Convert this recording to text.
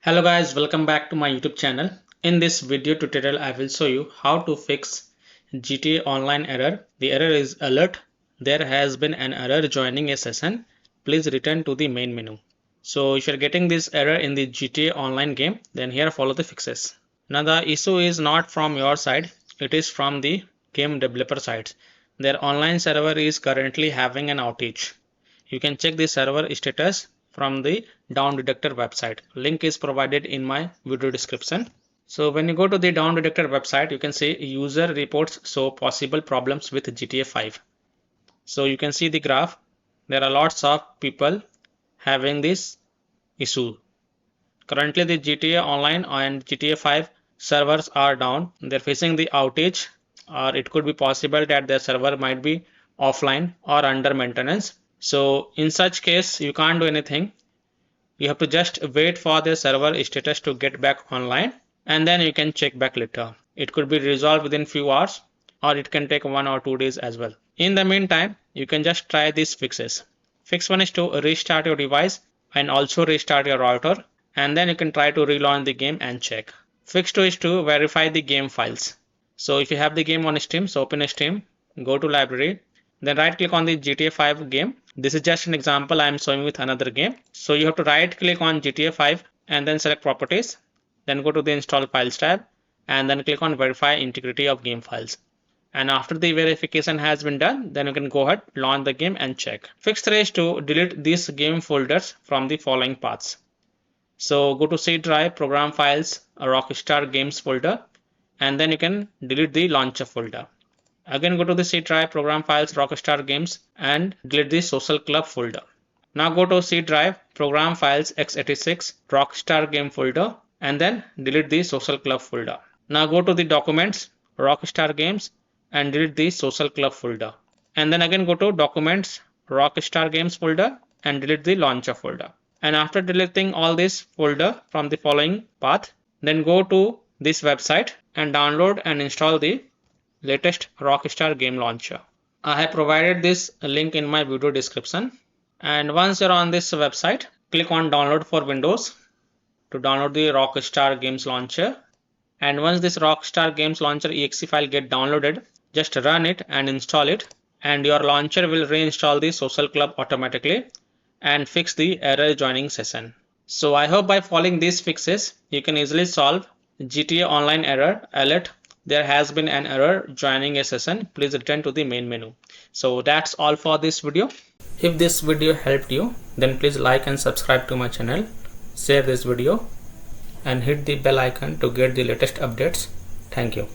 Hello guys, welcome back to my YouTube channel. In this video tutorial, I will show you how to fix GTA Online error. The error is alert. There has been an error joining a session. Please return to the main menu. So if you're getting this error in the GTA Online game, then here follow the fixes. Now the issue is not from your side, it is from the game developer side. Their online server is currently having an outage. You can check the server status from the down detector website. Link is provided in my video description. So when you go to the down detector website, you can see user reports show possible problems with GTA 5. So you can see the graph. There are lots of people having this issue. Currently the GTA Online and GTA 5 servers are down. They're facing the outage, or it could be possible that their server might be offline or under maintenance. So in such case, you can't do anything. You have to just wait for the server status to get back online, and then you can check back later. It could be resolved within few hours, or it can take 1 or 2 days as well. In the meantime, you can just try these fixes. Fix 1 is to restart your device and also restart your router, and then you can try to relaunch the game and check. Fix 2 is to verify the game files. So if you have the game on Steam, so open Steam, go to library, then right click on the GTA 5 game. This is just an example I am showing with another game. So you have to right click on GTA 5 and then select properties. Then go to the install files tab and then click on verify integrity of game files. And after the verification has been done, then you can go ahead, launch the game and check. Fix 3 is to delete these game folders from the following paths. So go to C drive, program files, Rockstar games folder, and then you can delete the launcher folder. Again go to the C drive, program files, Rockstar games, and delete the social club folder. Now go to C drive, program files, x86, Rockstar game folder, and then delete the social club folder. Now go to the documents, Rockstar games, and delete the social club folder. And then again go to documents, Rockstar games folder, and delete the launcher folder. And after deleting all this folder from the following path, then go to this website and download and install the latest Rockstar game launcher. I have provided this link in my video description. And once you're on this website, click on download for Windows to download the Rockstar games launcher. And once this Rockstar games launcher exe file get downloaded, just run it and install it, and your launcher will reinstall the social club automatically and fix the error joining session. So I hope by following these fixes, you can easily solve GTA Online error alert. There has been an error joining a session. Please return to the main menu. So that's all for this video. If this video helped you, then please like and subscribe to my channel, share this video, and hit the bell icon to get the latest updates. Thank you.